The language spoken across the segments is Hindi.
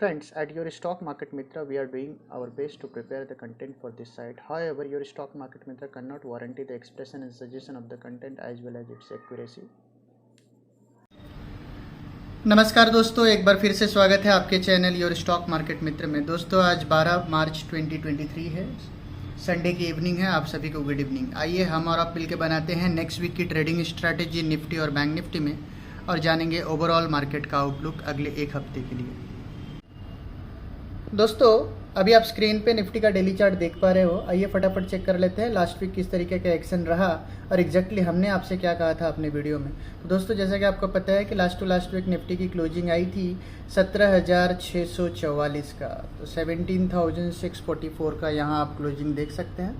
Friends, at your Stock Market Mitra, we are doing our best to prepare the content for this site. However, your Stock Market Mitra cannot guarantee the expression and suggestion of the content as well as its accuracy. नमस्कार दोस्तों, एक बार फिर से स्वागत है आपके चैनल योर स्टॉक मार्केट मित्र में। दोस्तों, आज 12 मार्च 2023 है, संडे की इवनिंग है। आप सभी को गुड इवनिंग। आइए हम और आप मिलकर बनाते हैं नेक्स्ट वीक की ट्रेडिंग स्ट्रैटेजी निफ्टी और बैंक निफ्टी में और जानेंगे ओवरऑल मार्केट का आउटलुक अगले एक हफ्ते के लिए। दोस्तों, अभी आप स्क्रीन पे निफ्टी का डेली चार्ट देख पा रहे हो। आइए फटाफट चेक कर लेते हैं लास्ट वीक किस तरीके का एक्शन रहा और एग्जैक्टली हमने आपसे क्या कहा था अपने वीडियो में। तो दोस्तों, जैसा कि आपको पता है कि लास्ट वीक निफ्टी की क्लोजिंग आई थी 17,644 का, तो 17,644 का यहाँ आप क्लोजिंग देख सकते हैं।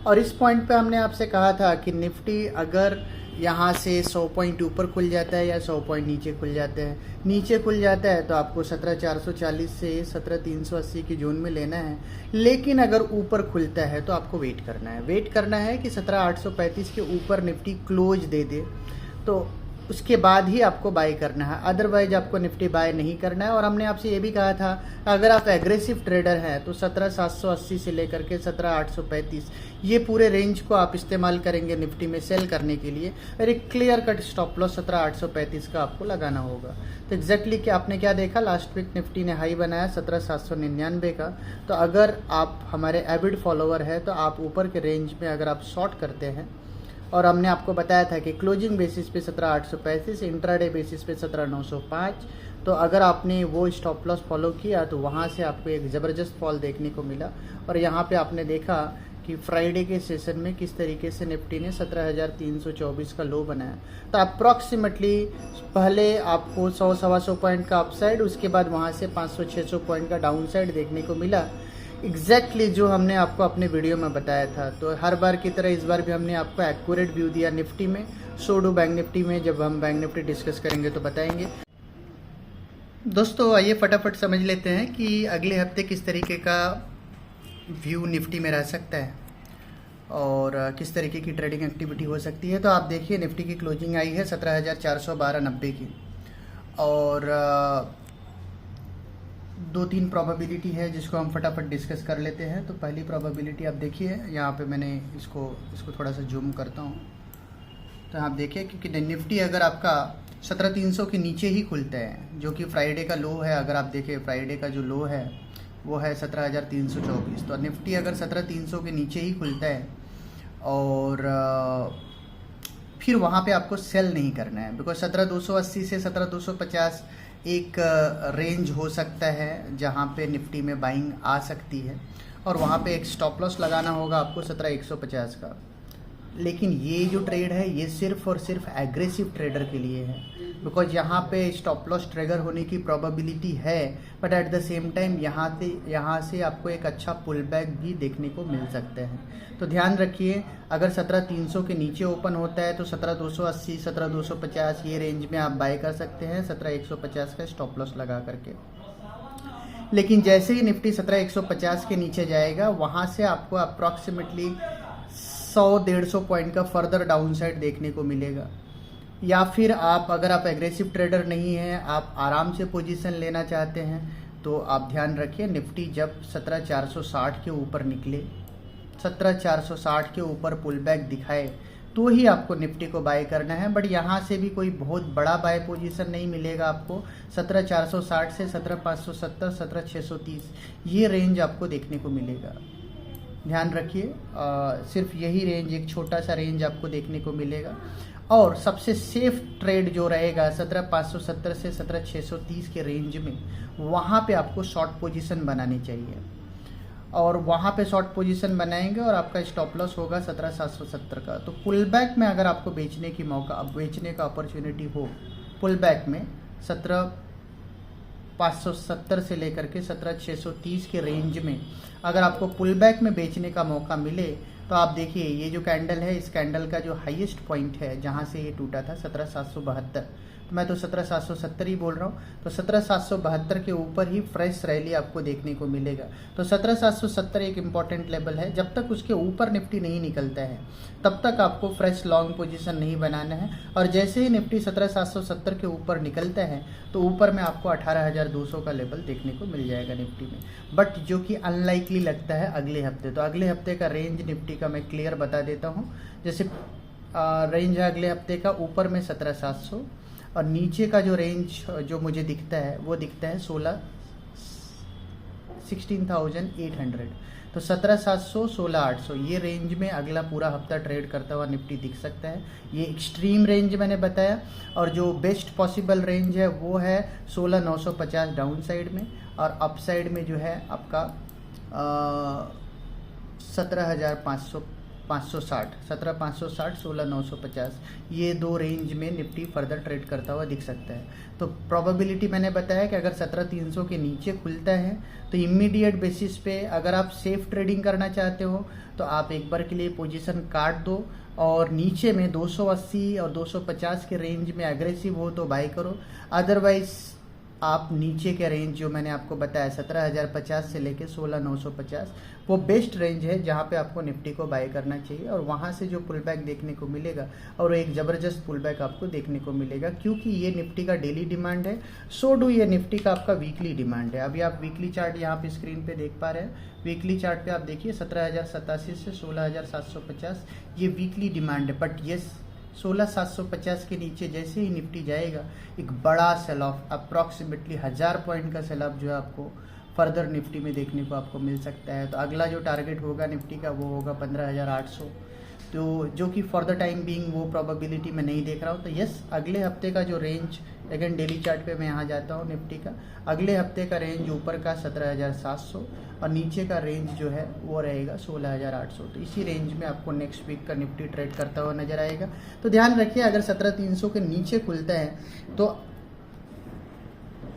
और इस पॉइंट पे हमने आपसे कहा था कि निफ्टी अगर यहाँ से 100 पॉइंट ऊपर खुल जाता है या 100 पॉइंट नीचे खुल जाते हैं, नीचे खुल जाता है तो आपको 17,440 से 17,380 की जोन में लेना है। लेकिन अगर ऊपर खुलता है तो आपको वेट करना है कि 17,835 के ऊपर निफ्टी क्लोज दे दे, तो उसके बाद ही आपको बाय करना है। अदरवाइज आपको निफ्टी बाय नहीं करना है। और हमने आपसे ये भी कहा था अगर आप एग्रेसिव ट्रेडर हैं तो 17,780 से लेकर के 17,835 ये पूरे रेंज को आप इस्तेमाल करेंगे निफ्टी में सेल करने के लिए, और एक क्लियर कट स्टॉप लॉस 17,835 का आपको लगाना होगा। तो एग्जैक्टली कि आपने क्या देखा, लास्ट वीक निफ्टी ने हाई बनाया 17,799 का। तो अगर आप हमारे एविड फॉलोअर हैं तो आप ऊपर के रेंज में अगर आप शॉर्ट करते हैं, और हमने आपको बताया था कि क्लोजिंग बेसिस पे 17,835, इंट्राडे बेसिस पे 17,905, तो अगर आपने वो स्टॉप लॉस फॉलो किया तो वहाँ से आपको एक ज़बरदस्त फॉल देखने को मिला। और यहाँ पे आपने देखा कि फ्राइडे के सेशन में किस तरीके से निफ्टी ने 17,324 का लो बनाया। तो अप्रॉक्सीमेटली पहले आपको 100-125 पॉइंट का अपसाइड, उसके बाद वहाँ से 500-600 पॉइंट का डाउन साइड देखने को मिला, एग्जैक्टली जो हमने आपको अपने वीडियो में बताया था। तो हर बार की तरह इस बार भी हमने आपको एक्यूरेट व्यू दिया निफ्टी में। सो डू बैंक निफ्टी में, जब हम बैंक निफ्टी डिस्कस करेंगे तो बताएंगे। दोस्तों, आइए फटाफट समझ लेते हैं कि अगले हफ्ते किस तरीके का व्यू निफ्टी में रह सकता है और किस तरीके की ट्रेडिंग एक्टिविटी हो सकती है। तो आप देखिए, निफ्टी की क्लोजिंग आई है 17,412.90 की, और 2-3 प्रोबेबिलिटी है जिसको हम फटाफट डिस्कस कर लेते हैं। तो पहली प्रोबेबिलिटी आप देखिए, यहाँ पे मैंने इसको थोड़ा सा जूम करता हूँ। तो आप देखिए कि निफ्टी अगर आपका 17,300 के नीचे ही खुलता है, जो कि फ्राइडे का लो है, अगर आप देखें फ्राइडे का जो लो है वो है 17,324, तो निफ्टी अगर 17,300 के नीचे ही खुलता है और फिर वहाँ पे आपको सेल नहीं करना है, बिकॉज 17,280 से 17,250 एक रेंज हो सकता है जहाँ पे निफ्टी में बाइंग आ सकती है, और वहाँ पे एक स्टॉप लॉस लगाना होगा आपको 17,150 का। लेकिन ये जो ट्रेड है ये सिर्फ और सिर्फ एग्रेसिव ट्रेडर के लिए है, बिकॉज यहाँ पे स्टॉप लॉस ट्रिगर होने की प्रोबेबिलिटी है, but at the same time यहाँ से आपको एक अच्छा पुल बैक भी देखने को मिल सकता है। तो ध्यान रखिए, अगर 17,300 के नीचे ओपन होता है तो 17,280, 17,250 ये रेंज में आप बाय कर सकते हैं 17,150 का स्टॉप लॉस लगा करके। लेकिन जैसे ही निफ्टी 17,150 के नीचे जाएगा, वहाँ से आपको अप्रॉक्सीमेटली 100-150 पॉइंट का फर्दर डाउन साइड देखने को मिलेगा। या फिर अगर आप एग्रेसिव ट्रेडर नहीं हैं, आप आराम से पोजीशन लेना चाहते हैं, तो आप ध्यान रखिए निफ्टी जब 17,460 के ऊपर निकले, 17,460 के ऊपर पुल बैक दिखाए, तो ही आपको निफ्टी को बाय करना है। बट यहाँ से भी कोई बहुत बड़ा बाय पोजीशन नहीं मिलेगा आपको। 17,460 से 17,570, 17,630 ये रेंज आपको देखने को मिलेगा। ध्यान रखिए, सिर्फ यही रेंज, एक छोटा सा रेंज आपको देखने को मिलेगा। और सबसे सेफ ट्रेड जो रहेगा 17,570 से 17,630 के रेंज में, वहाँ पे आपको शॉर्ट पोजीशन बनानी चाहिए, और वहाँ पे शॉर्ट पोजीशन बनाएंगे और आपका स्टॉप लॉस होगा 17,770 का। तो पुल बैक में अगर आपको बेचने का अपॉर्चुनिटी हो, पुल बैक में 17,570 से लेकर के 17,630 के रेंज में अगर आपको पुल बैक में बेचने का मौका मिले, तो आप देखिए ये जो कैंडल है, इस कैंडल का जो हाईएस्ट पॉइंट है जहाँ से ये टूटा था 17,772, मैं तो 17,770 ही बोल रहा हूँ। तो 17,772 के ऊपर ही फ्रेश रैली आपको देखने को मिलेगा। तो 17,770 एक इम्पॉर्टेंट लेवल है। जब तक उसके ऊपर निफ्टी नहीं निकलता है तब तक आपको फ्रेश लॉन्ग पोजीशन नहीं बनाना है। और जैसे ही निफ्टी 17,770 के ऊपर निकलता है तो ऊपर में आपको 18,200 का लेवल देखने को मिल जाएगा निफ्टी में। बट जो कि अनलाइकली लगता है अगले हफ्ते। तो अगले हफ्ते का रेंज निफ्टी का मैं क्लियर बता देता हूँ। जैसे रेंज है अगले हफ्ते का, ऊपर में 17,700 और नीचे का जो रेंज जो मुझे दिखता है वो दिखता है 16,800। तो 17,700 16,800 ये रेंज में अगला पूरा हफ्ता ट्रेड करता हुआ निफ्टी दिख सकता है। ये एक्सट्रीम रेंज मैंने बताया। और जो बेस्ट पॉसिबल रेंज है वो है 16,950 डाउन साइड में, और अप साइड में जो है आपका 17,560 17,560 16,950 ये दो रेंज में निफ्टी फर्दर ट्रेड करता हुआ दिख सकता है। तो प्रोबेबिलिटी मैंने बताया कि अगर 17,300 के नीचे खुलता है तो इमीडिएट बेसिस पे अगर आप सेफ ट्रेडिंग करना चाहते हो तो आप एक बार के लिए पोजीशन काट दो, और नीचे में 280 और 250 के रेंज में एग्रेसिव हो तो बाई करो। अदरवाइज आप नीचे के रेंज जो मैंने आपको बताया 17,050 से लेके 16,950 वो बेस्ट रेंज है जहां पे आपको निफ्टी को बाय करना चाहिए। और वहां से जो पुल बैक देखने को मिलेगा, और एक ज़बरदस्त पुल बैक आपको देखने को मिलेगा, क्योंकि ये निफ्टी का डेली डिमांड है, सो डू ये निफ्टी का आपका वीकली डिमांड है। अभी आप वीकली चार्ट यहाँ पे स्क्रीन पे देख पा रहे हैं। वीकली चार्ट पे आप देखिए 17,087 से 16,750 ये वीकली डिमांड है। बट ये 16,750 के नीचे जैसे ही निफ्टी जाएगा एक बड़ा सेल ऑफ अप्रॉक्सीमेटली 1000 पॉइंट का सेल ऑफ जो है आपको फर्दर निफ्टी में देखने को आपको मिल सकता है। तो अगला जो टारगेट होगा निफ्टी का वो होगा 15,800, तो जो कि फॉर द टाइम बीइंग वो प्रोबेबिलिटी मैं नहीं देख रहा हूँ। तो यस, अगले हफ्ते का जो रेंज, अगेन डेली चार्ट पे मैं यहाँ जाता हूँ निफ्टी का, अगले हफ्ते का रेंज ऊपर का 17,700 और नीचे का रेंज जो है वो रहेगा 16,800। तो इसी रेंज में आपको नेक्स्ट वीक का निफ्टी ट्रेड करता हुआ नजर आएगा। तो ध्यान रखिए, अगर 17,300 के नीचे खुलता है तो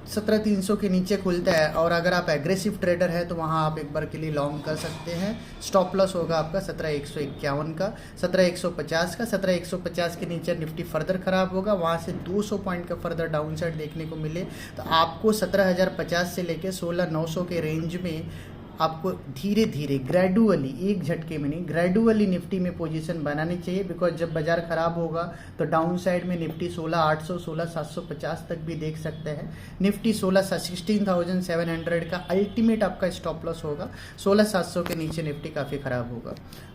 17,300 के नीचे खुलता है, और अगर आप एग्रेसिव ट्रेडर है तो वहाँ आप एक बार के लिए लॉन्ग कर सकते हैं। स्टॉप लॉस होगा आपका 17,151 का, 17,150 का। 17,150 के नीचे निफ्टी फर्दर खराब होगा, वहाँ से 200 पॉइंट का फर्दर डाउन साइड देखने को मिले तो आपको 17,050 से लेके 16,900 के रेंज में आपको धीरे धीरे ग्रेजुअली, एक झटके में नहीं, ग्रेजुअली निफ्टी में पोजीशन बनानी चाहिए। बिकॉज जब बाजार खराब होगा तो डाउन साइड में निफ्टी 16,800 16,750 तक भी देख सकते हैं। निफ्टी 16,700 का अल्टीमेट आपका स्टॉप लॉस होगा। 16,700 के नीचे निफ्टी काफ़ी खराब होगा।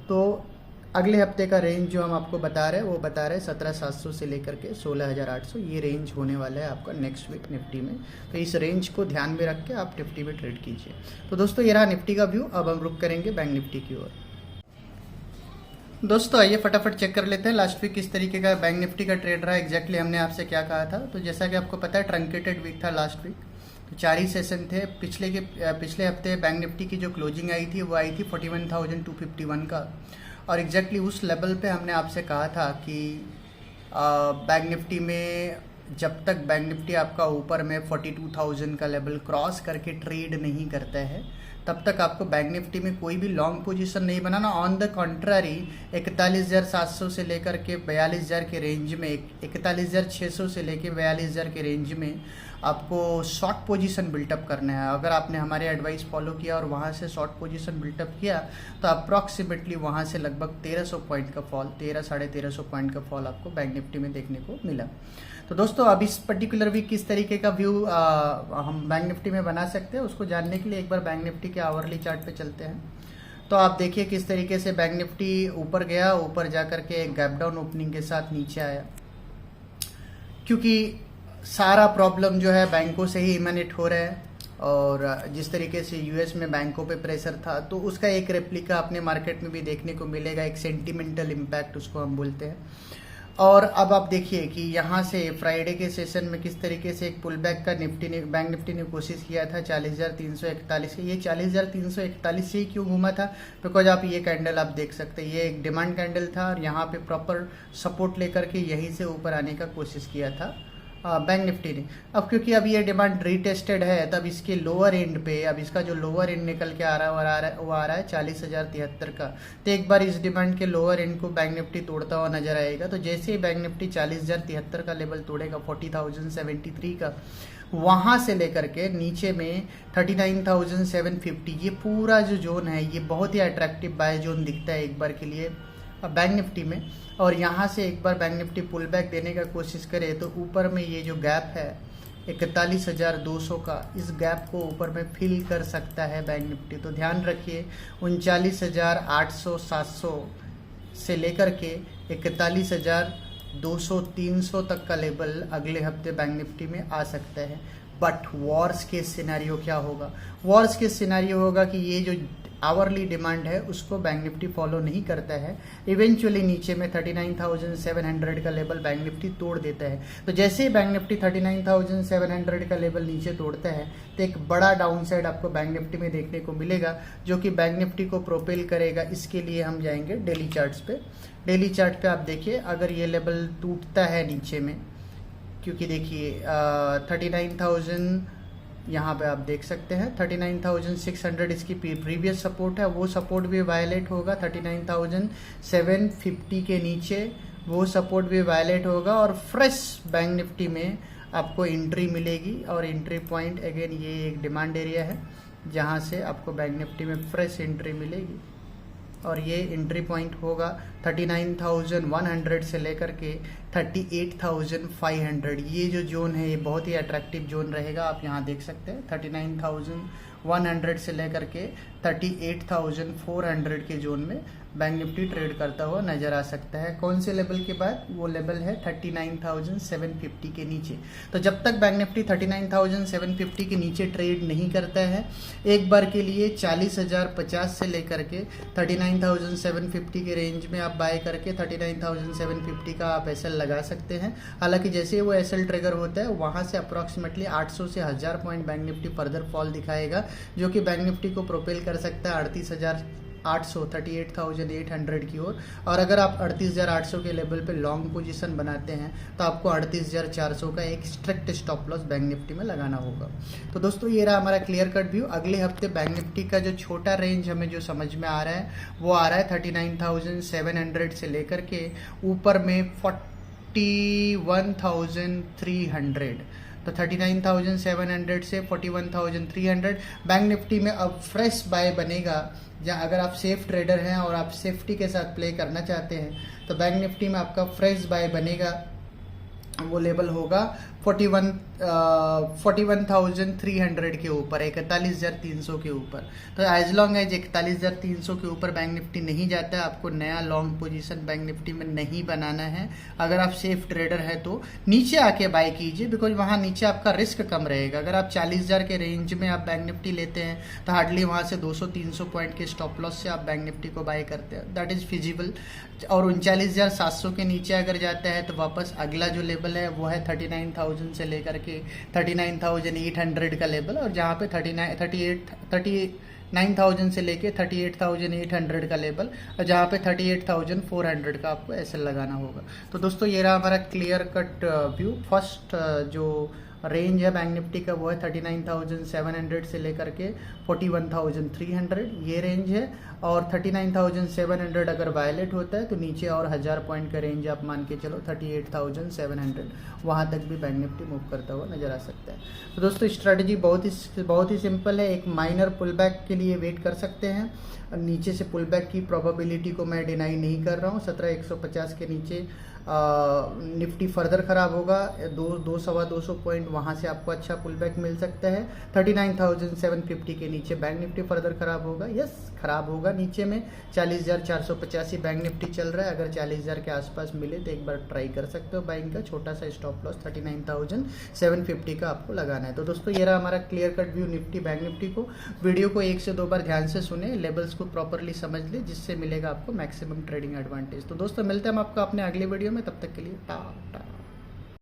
तो अगले हफ्ते का रेंज जो हम आपको बता रहे हैं वो बता रहे हैं 17,700 से लेकर के 16,800 ये रेंज होने वाला है आपका नेक्स्ट वीक निफ्टी में। तो इस रेंज को ध्यान में रख के आप निफ्टी में ट्रेड कीजिए। तो दोस्तों ये रहा निफ्टी का व्यू। अब हम रुक करेंगे बैंक निफ्टी की ओर। दोस्तों आइए फटाफट चेक कर लेते हैं लास्ट वीक किस तरीके का बैंक निफ्टी का ट्रेड रहा। एग्जैक्टली हमने आपसे क्या कहा था। तो जैसा कि आपको पता है ट्रंकेटेड वीक था लास्ट वीक, तो 4 ही सेशन थे। पिछले हफ्ते बैंक निफ्टी की जो क्लोजिंग आई थी वो आई थी 41,251 का, और एग्जैक्टली उस लेवल पे हमने आपसे कहा था कि बैंक निफ्टी में जब तक बैंक निफ्टी आपका ऊपर में 42,000 का लेवल क्रॉस करके ट्रेड नहीं करता है तब तक आपको बैंक निफ्टी में कोई भी लॉन्ग पोजीशन नहीं बनाना। ऑन द कॉन्ट्रारी 41,700 से लेकर के 42,000 के रेंज में, 41,600 से लेकर 42,000 के रेंज में आपको शॉर्ट पोजीशन बिल्टअप करना है। अगर आपने हमारे एडवाइस फॉलो किया और वहाँ से शॉर्ट पोजीशन बिल्टअप किया तो अप्रॉक्सीमेटली वहाँ से लगभग 1,300 पॉइंट का फॉल, 1300-1,500 पॉइंट का फॉल आपको बैंक निफ्टी में देखने को मिला। तो दोस्तों अब इस पर्टिकुलर वीक किस तरीके का व्यू हम बैंक निफ्टी में बना सकते हैं उसको जानने के लिए एक बार बैंक निफ्टी के आवरली चार्ट पे चलते हैं। तो आप देखिए किस तरीके से बैंक निफ्टी ऊपर गया, ऊपर जाकर के एक गैप डाउन ओपनिंग के साथ नीचे आया, क्योंकि सारा प्रॉब्लम जो है बैंकों से ही इमेनेट हो रहा है। और जिस तरीके से यूएस में बैंकों पे प्रेशर था तो उसका एक रेप्लिका अपने मार्केट में भी देखने को मिलेगा, एक सेंटिमेंटल इम्पैक्ट उसको हम बोलते हैं। और अब आप देखिए कि यहाँ से फ्राइडे के सेशन में किस तरीके से एक पुल बैक का बैंक निफ्टी ने कोशिश किया था 40,341 के। ये 40,341 से ही क्यों घूमा था, बिकॉज आप ये कैंडल आप देख सकते हैं, ये एक डिमांड कैंडल था और यहाँ पे प्रॉपर सपोर्ट लेकर के यहीं से ऊपर आने का कोशिश किया था बैंक निफ्टी ने। अब क्योंकि अब ये डिमांड रीटेस्टेड है, तब इसके लोअर एंड पे, अब इसका जो लोअर एंड निकल के आ रहा है वो आ रहा है 40,073 का। तो एक बार इस डिमांड के लोअर एंड को बैंक निफ्टी तोड़ता हुआ नजर आएगा। तो जैसे ही बैंक निफ्टी 40,073 का लेवल तोड़ेगा 40,073 का, वहां से लेकर के नीचे में 39,750, ये पूरा जो जोन है ये बहुत ही अट्रैक्टिव बाय जोन दिखता है एक बार के लिए बैंक निफ्टी में। और यहाँ से एक बार बैंक निफ्टी पुल बैक देने का कोशिश करे तो ऊपर में ये जो गैप है 41,200 का, इस गैप को ऊपर में फिल कर सकता है बैंक निफ्टी। तो ध्यान रखिए 39,800 700 से लेकर के 41,200 300 तक का लेवल अगले हफ्ते बैंक निफ्टी में आ सकता है। बट वॉर्स के सिनेरियो क्या होगा? वॉर्स के सिनेरियो होगा कि ये जो आवरली डिमांड है उसको बैंक निफ्टी फॉलो नहीं करता है, इवेंचुअली नीचे में 39,700 का लेवल बैंक निफ्टी तोड़ देता है। तो जैसे ही बैंक निफ्टी 39,700 का लेवल नीचे तोड़ता है तो एक बड़ा डाउनसाइड आपको बैंक निफ्टी में देखने को मिलेगा, जो कि बैंक निफ्टी को प्रोपेल करेगा। इसके लिए हम जाएंगे डेली चार्ट्स पे। डेली चार्ट पे आप देखिए, अगर ये लेवल टूटता है नीचे में, क्योंकि देखिए 39,000 यहाँ पे आप देख सकते हैं 39,600 इसकी प्रीवियस सपोर्ट है, वो सपोर्ट भी वायलेट होगा। 39,750 के नीचे वो सपोर्ट भी वायलेट होगा और फ्रेश बैंक निफ्टी में आपको एंट्री मिलेगी। और एंट्री पॉइंट अगेन ये एक डिमांड एरिया है जहाँ से आपको बैंक निफ्टी में फ्रेश एंट्री मिलेगी। और ये एंट्री पॉइंट होगा 39,100 से लेकर के 38,500। ये जो जोन है ये बहुत ही अट्रैक्टिव जोन रहेगा। आप यहाँ देख सकते हैं 39,100 से लेकर के 38,400 के जोन में बैंक निफ्टी ट्रेड करता हुआ नजर आ सकता है। कौन से लेवल के बाद? वो लेवल है 39,750 के नीचे। तो जब तक बैंक निफ्टी 39,750 के नीचे ट्रेड नहीं करता है, एक बार के लिए 40,050 से लेकर के 39,750 के रेंज में आप बाय करके 39,750 का आप एसएल लगा सकते हैं। हालांकि जैसे ही वो एसएल ट्रिगर होता है वहां से अप्रोक्सीमेटली 800 से 1000 point bank Nifty further fall दिखाएगा, जो कि बैंक निफ्टी को प्रोपेल कर सकता है 38,800 38,800 की ओर। और अगर आप 38,800 के लेवल पे लॉन्ग पोजीशन बनाते हैं तो आपको 38,400 का एक strict stop loss bank Nifty में लगाना होगा। तो दोस्तों ये रहा हमारा क्लियर कट व्यू। अगले हफ्ते बैंक निफ्टी का जो छोटा रेंज हमें जो समझ में आ रहा है वो आ रहा है 39,700 से लेकर के ऊपर में 41,300। तो 39,700 से 41,300 बैंक निफ्टी में अब फ्रेश बाय बनेगा। जहाँ अगर आप सेफ ट्रेडर हैं और आप सेफ्टी के साथ प्ले करना चाहते हैं तो बैंक निफ्टी में आपका फ्रेश बाय बनेगा, वो लेवल होगा 41,300 के ऊपर, 41,300 के ऊपर। तो एज लॉन्ग एज 41,300 के ऊपर बैंक निफ्टी नहीं जाता है, आपको नया लॉन्ग पोजीशन बैंक निफ्टी में नहीं बनाना है। अगर आप सेफ ट्रेडर है तो नीचे आके बाय कीजिए, बिकॉज वहाँ नीचे आपका रिस्क कम रहेगा। अगर आप 40,000 के रेंज में आप बैंक निफ्टी लेते हैं तो हार्डली वहाँ से 200-300 पॉइंट के स्टॉप लॉस से आप बैंक निफ्टी को बाय करते हैं, दैट इज फिजिबल। और 39,700 के नीचे अगर जाता है तो वापस अगला जो लेवल है वो है 39,000 से लेकर के 39,800 का लेवल, और जहाँ पे 39,000 से लेके 38,800 का लेवल, और जहाँ पे 38,400 का आपको ऐसे लगाना होगा। तो दोस्तों ये रहा हमारा क्लियर कट व्यू। फर्स्ट जो रेंज है बैंक निफ्टी का वो है 39,700 से लेकर के 41,300, ये रेंज है। और 39,700 अगर वायलेट होता है तो नीचे और 1000 पॉइंट का रेंज आप मान के चलो 38,700, वहाँ तक भी बैंक निफ्टी मूव करता हुआ नजर आ सकता है। तो दोस्तों स्ट्रेटजी बहुत ही सिंपल है। एक माइनर पुल बैक के लिए वेट कर सकते हैं। नीचे से पुल बैक की प्रोबेबिलिटी को मैं डिनाई नहीं कर रहा हूँ। 17,150 के नीचे निफ्टी फर्दर खराब होगा, 200-250 पॉइंट वहाँ से आपको अच्छा पुल बैक मिल सकता है। 39,750 के नीचे बैंक निफ्टी फर्दर खराब होगा, यस खराब होगा। नीचे में 40,485 बैंक निफ्टी चल रहा है, अगर 40,000 के आसपास मिले तो एक बार ट्राई कर सकते हो बाइंग का। छोटा सा स्टॉप लॉस 39,750 का आपको लगाना है। तो दोस्तों ये रहा हमारा clear cut view Nifty bank Nifty को। वीडियो को 1 से 2 बार ध्यान से सुने, लेवल्स को प्रॉपरली समझ ले, जिससे मिलेगा आपको मैक्सिमम ट्रेडिंग एडवांटेज। तो दोस्तों मिलते हैं हम आपको अपने अगले वीडियो में, तब तक के लिए टाटा।